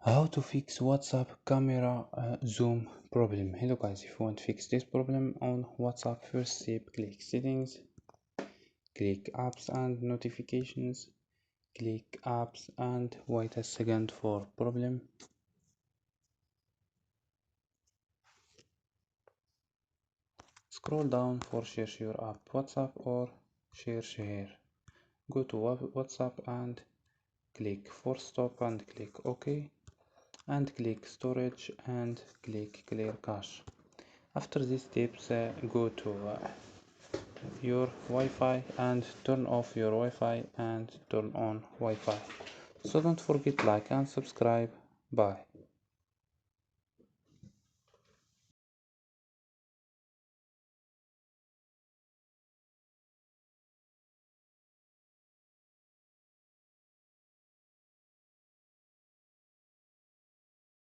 How to fix WhatsApp camera zoom problem. Hello guys, if you want to fix this problem on WhatsApp, first step, click settings, click apps and notifications, click apps and wait a second for problem. Scroll down for search your app, WhatsApp or search here. Go to WhatsApp and click force stop and click OK and click storage and click clear cache. After these steps, go to your Wi-Fi and turn off your Wi-Fi and turn on Wi-Fi. So don't forget like and subscribe. Bye.